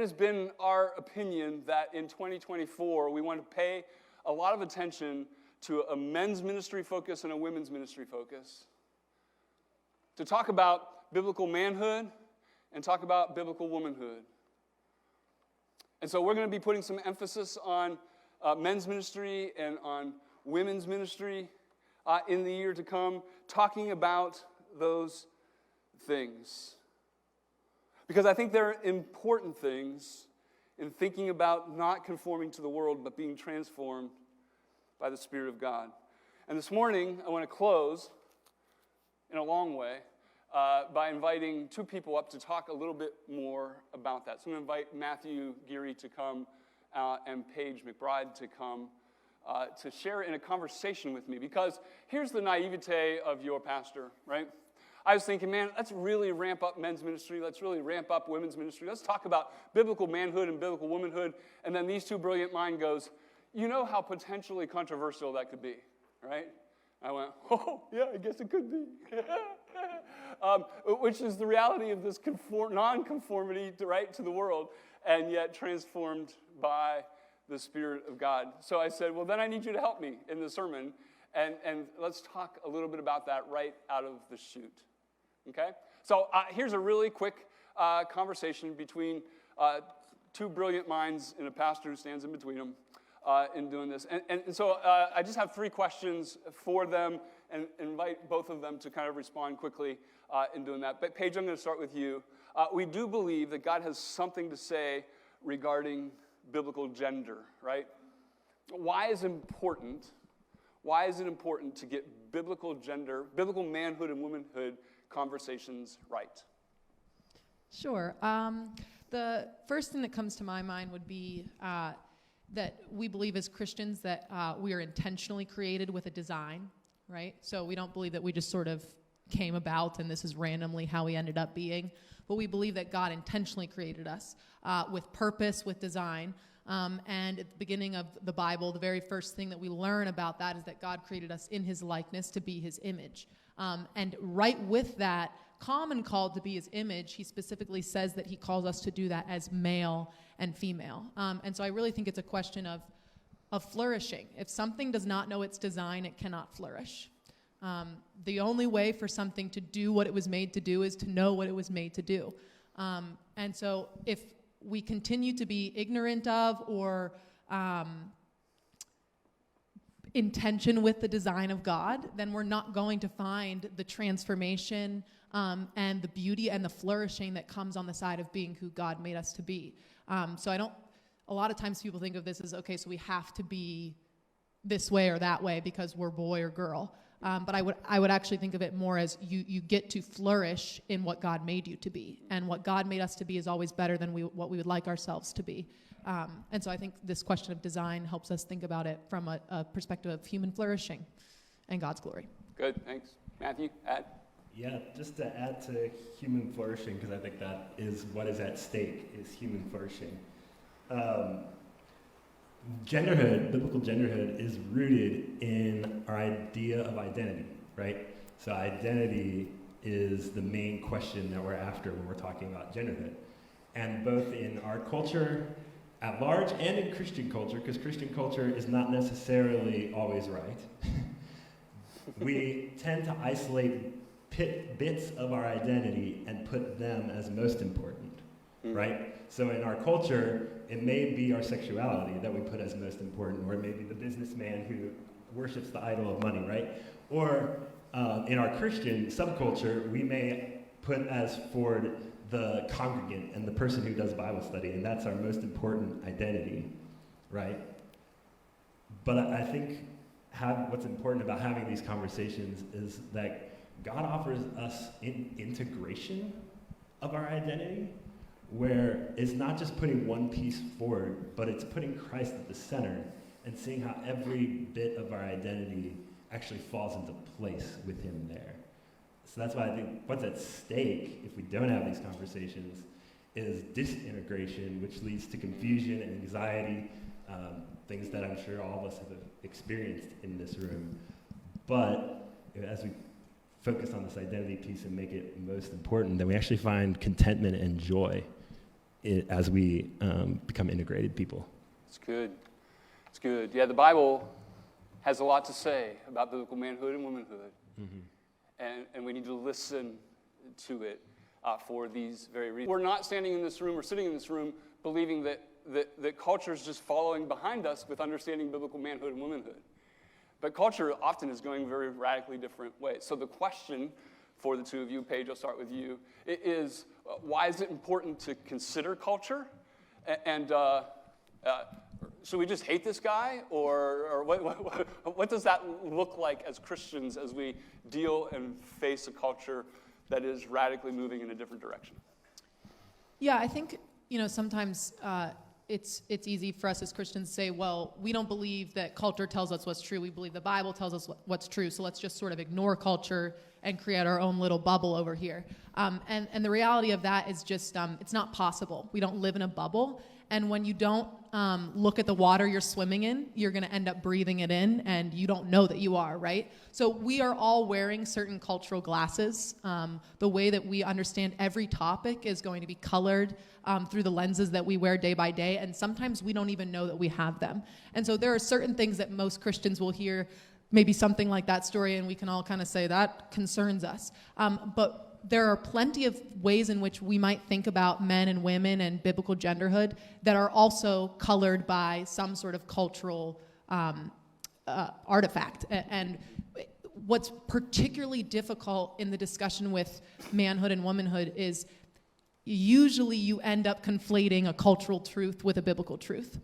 has been our opinion that in 2024, we want to pay a lot of attention to a men's ministry focus and a women's ministry focus. To talk about biblical manhood and talk about biblical womanhood. And so we're going to be putting some emphasis on men's ministry and on women's ministry in the year to come, talking about those things. Because I think they're important things in thinking about not conforming to the world, but being transformed by the Spirit of God. And this morning, I want to close in a long way by inviting two people up to talk a little bit more about that. So I'm going to invite Matthew Geary to come and Paige McBride to come to share in a conversation with me. Because here's the naivete of your pastor, right? I was thinking, man, let's really ramp up men's ministry. Let's really ramp up women's ministry. Let's talk about biblical manhood and biblical womanhood. And then these two brilliant minds goes, you know how potentially controversial that could be, right? I went, oh, yeah, I guess it could be. Which is the reality of this non-conformity to the world, and yet transformed by the Spirit of God. So I said, well, then I need you to help me in the sermon, and let's talk a little bit about that right out of the chute. Okay? So here's a really quick conversation between two brilliant minds and a pastor who stands in between them in doing this. And so I just have three questions for them and invite both of them to kind of respond quickly in doing that. But Paige, I'm going to start with you. We do believe that God has something to say regarding biblical gender, right? Why is it important to get biblical gender, biblical manhood and womanhood conversations right? Sure. The first thing that comes to my mind would be that we believe as Christians that we are intentionally created with a design, right? So we don't believe that we just sort of came about and this is randomly how we ended up being, but we believe that God intentionally created us with purpose, with design. And at the beginning of the Bible, the very first thing that we learn about that is that God created us in his likeness to be his image. And right with that common call to be his image, he specifically says that he calls us to do that as male and female. And so I really think it's a question of flourishing. If something does not know its design, it cannot flourish. The only way for something to do what it was made to do is to know what it was made to do. And so if we continue to be ignorant of or in tension with the design of God, then we're not going to find the transformation and the beauty and the flourishing that comes on the side of being who God made us to be. So a lot of times people think of this as, okay, so we have to be this way or that way because we're boy or girl. But I would actually think of it more as you get to flourish in what God made you to be. And what God made us to be is always better than what we would like ourselves to be. And so I think this question of design helps us think about it from a perspective of human flourishing and God's glory. Good, thanks. Matthew, add? Yeah, just to add to human flourishing, because I think that is what is at stake, is human flourishing. Genderhood, biblical genderhood, is rooted in our idea of identity, right? So identity is the main question that we're after when we're talking about genderhood. And both in our culture at large and in Christian culture, because Christian culture is not necessarily always right, we tend to isolate bits of our identity and put them as most important, right? So in our culture, it may be our sexuality that we put as most important, or it may be the businessman who worships the idol of money, right? Or in our Christian subculture, we may put as forward the congregant and the person who does Bible study, and that's our most important identity, right? But I think what's important about having these conversations is that God offers us integration of our identity, where it's not just putting one piece forward, but it's putting Christ at the center and seeing how every bit of our identity actually falls into place with him there. So that's why I think what's at stake if we don't have these conversations is disintegration, which leads to confusion and anxiety, things that I'm sure all of us have experienced in this room. But as we focus on this identity piece and make it most important, then we actually find contentment and joy as we become integrated people. It's good. It's good. Yeah, the Bible has a lot to say about biblical manhood and womanhood. And we need to listen to it for these very reasons. We're not standing in this room or sitting in this room believing that culture is just following behind us with understanding biblical manhood and womanhood. But culture often is going very radically different ways. So the question for the two of you, Paige, I'll start with you, is why is it important to consider culture? And should we just hate this guy? Or what does that look like as Christians as we deal and face a culture that is radically moving in a different direction? Yeah, I think, sometimes it's easy for us as Christians to say, well, we don't believe that culture tells us what's true. We believe the Bible tells us what's true. So let's just sort of ignore culture and create our own little bubble over here. And the reality of that is just, it's not possible. We don't live in a bubble. And when you don't look at the water you're swimming in, you're going to end up breathing it in, and you don't know that you are, right? So we are all wearing certain cultural glasses. The way that we understand every topic is going to be colored through the lenses that we wear day by day, and sometimes we don't even know that we have them. And so there are certain things that most Christians will hear, maybe something like that story, and we can all kind of say, that concerns us. But there are plenty of ways in which we might think about men and women and biblical genderhood that are also colored by some sort of cultural artifact. And what's particularly difficult in the discussion with manhood and womanhood is usually you end up conflating a cultural truth with a biblical truth.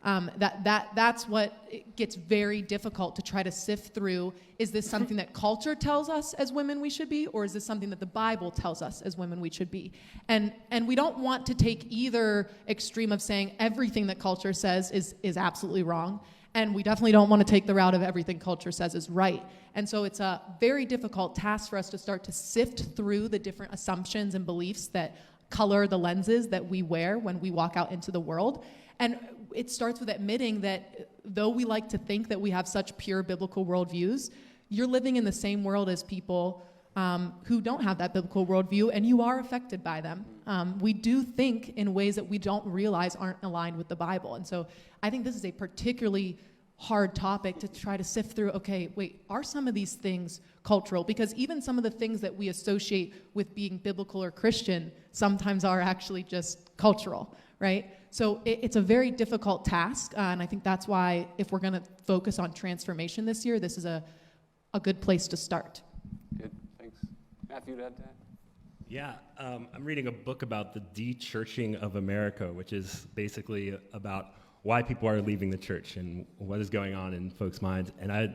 That's what it gets very difficult to try to sift through. Is this something that culture tells us as women we should be, or is this something that the Bible tells us as women we should be? And we don't want to take either extreme of saying everything that culture says is absolutely wrong, and we definitely don't want to take the route of everything culture says is right. And so it's a very difficult task for us to start to sift through the different assumptions and beliefs that color the lenses that we wear when we walk out into the world. And it starts with admitting that though we like to think that we have such pure biblical worldviews, you're living in the same world as people who don't have that biblical worldview, and you are affected by them. We do think in ways that we don't realize aren't aligned with the Bible. And so I think this is a particularly hard topic to try to sift through. Okay, wait, are some of these things cultural? Because even some of the things that we associate with being biblical or Christian sometimes are actually just cultural, right? So it's a very difficult task, and I think that's why if we're going to focus on transformation this year, this is a good place to start. Good, thanks. Matthew, to add to that? Yeah, I'm reading a book about the de-churching of America, which is basically about why people are leaving the church and what is going on in folks' minds. And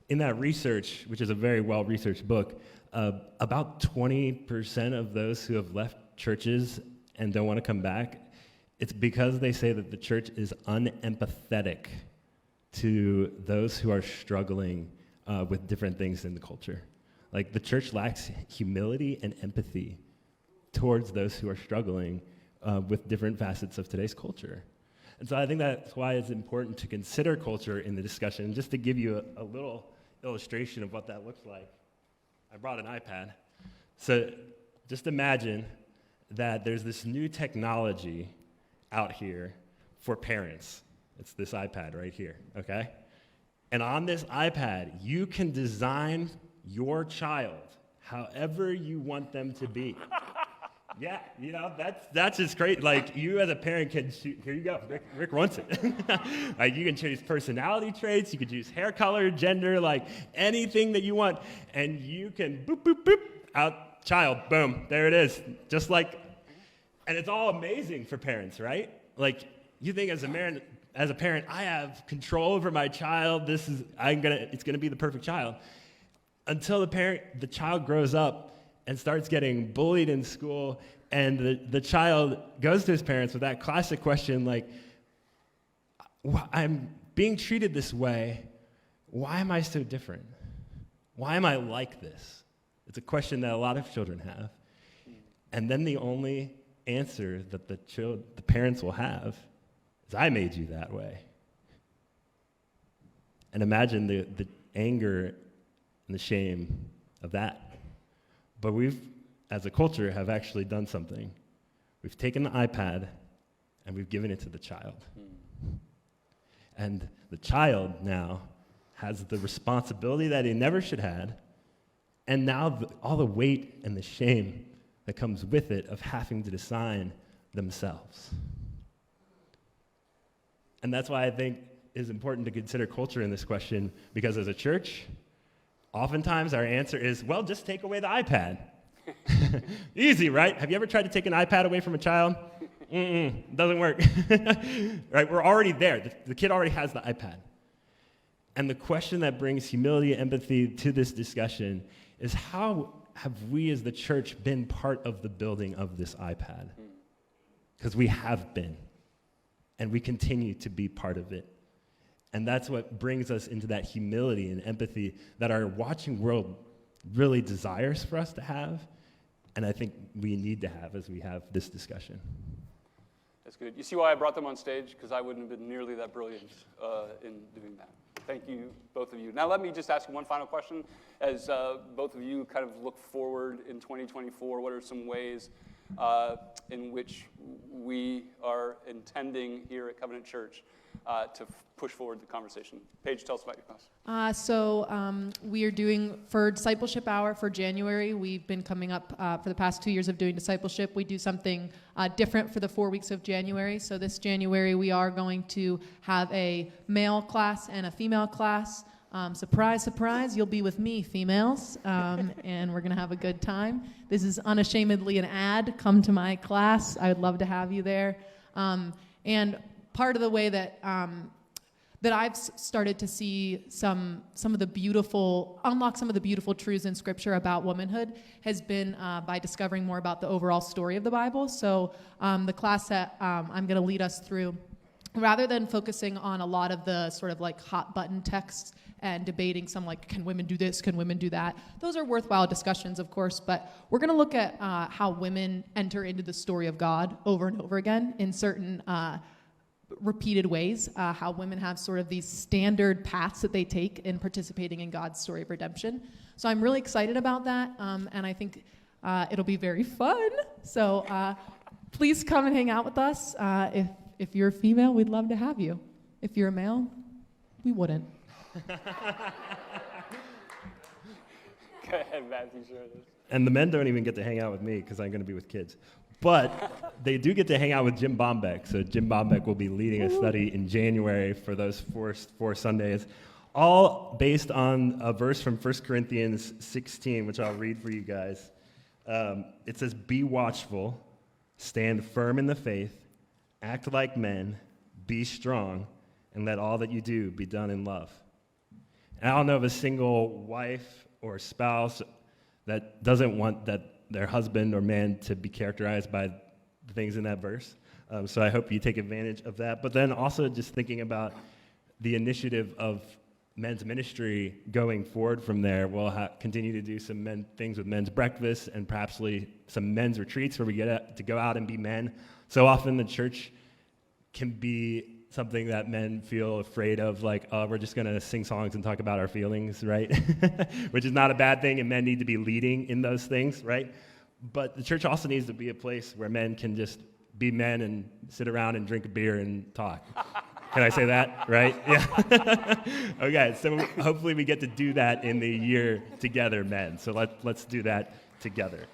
in that research, which is a very well-researched book, about 20% of those who have left churches and don't want to come back, it's because they say that the church is unempathetic to those who are struggling with different things in the culture. Like, the church lacks humility and empathy towards those who are struggling with different facets of today's culture. And so I think that's why it's important to consider culture in the discussion. Just to give you a little illustration of what that looks like, I brought an iPad. So just imagine that there's this new technology out here for parents. It's this iPad right here, okay? And on this iPad, you can design your child however you want them to be. Yeah, that's just great. Like, you as a parent can choose, here you go, Rick wants it. Like, you can choose personality traits, you can choose hair color, gender, like anything that you want, and you can boop, boop, boop, out, child, boom, there it is. Just like, and it's all amazing for parents, right? Like, you think as a parent, I have control over my child, it's gonna be the perfect child. Until the child grows up and starts getting bullied in school, and the child goes to his parents with that classic question, like, I'm being treated this way, why am I so different? Why am I like this? It's a question that a lot of children have. And then the only answer that the parents will have is, I made you that way. And imagine the anger and the shame of that. But we've, as a culture, have actually done something. We've taken the iPad and we've given it to the child. And the child now has the responsibility that he never should have, and now all the weight and the shame that comes with it of having to decide themselves. And that's why I think it's important to consider culture in this question, because as a church, oftentimes our answer is, well, just take away the iPad. Easy, right? Have you ever tried to take an iPad away from a child? Doesn't work. Right? We're already there. The kid already has the iPad. And the question that brings humility and empathy to this discussion is, how have we as the church been part of the building of this iPad? Because we have been, and we continue to be part of it. And that's what brings us into that humility and empathy that our watching world really desires for us to have, and I think we need to have as we have this discussion. That's good. You see why I brought them on stage? Because I wouldn't have been nearly that brilliant in doing that. Thank you, both of you. Now let me just ask you one final question. As both of you kind of look forward in 2024, what are some ways in which we are intending here at Covenant Church to push forward the conversation? Paige, tell us about your class. So we are doing, for Discipleship Hour for January, we've been coming up for the past 2 years of doing discipleship. We do something different for the 4 weeks of January. So this January, we are going to have a male class and a female class. Surprise, surprise, you'll be with me, females, and we're going to have a good time. This is unashamedly an ad. Come to my class. I would love to have you there. And part of the way that that I've started to see unlock some of the beautiful truths in Scripture about womanhood has been by discovering more about the overall story of the Bible. So the class that I'm going to lead us through, rather than focusing on a lot of the sort of like hot button texts and debating some like, can women do this, can women do that? Those are worthwhile discussions, of course, but we're going to look at how women enter into the story of God over and over again in certain repeated ways, how women have sort of these standard paths that they take in participating in God's story of redemption. So I'm really excited about that, and I think it'll be very fun. So please come and hang out with us. If you're a female, we'd love to have you. If you're a male, we wouldn't. Go ahead, Matthew. Sure it is. And the men don't even get to hang out with me because I'm going to be with kids. But they do get to hang out with Jim Bombeck. So Jim Bombeck will be leading a study in January for those four Sundays, all based on a verse from 1 Corinthians 16, which I'll read for you guys. It says, "Be watchful, stand firm in the faith, act like men, be strong, and let all that you do be done in love." And I don't know of a single wife or spouse that doesn't want that their husband or man to be characterized by the things in that verse. So I hope you take advantage of that. But then also just thinking about the initiative of men's ministry going forward from there. We'll continue to do some things with men's breakfast and perhaps some men's retreats where we get to go out and be men. So often the church can be something that men feel afraid of, like, oh, we're just going to sing songs and talk about our feelings, right? Which is not a bad thing, and men need to be leading in those things, right? But the church also needs to be a place where men can just be men and sit around and drink a beer and talk. Can I say that, right? Yeah. Okay, so hopefully we get to do that in the year together, men. So let's do that together.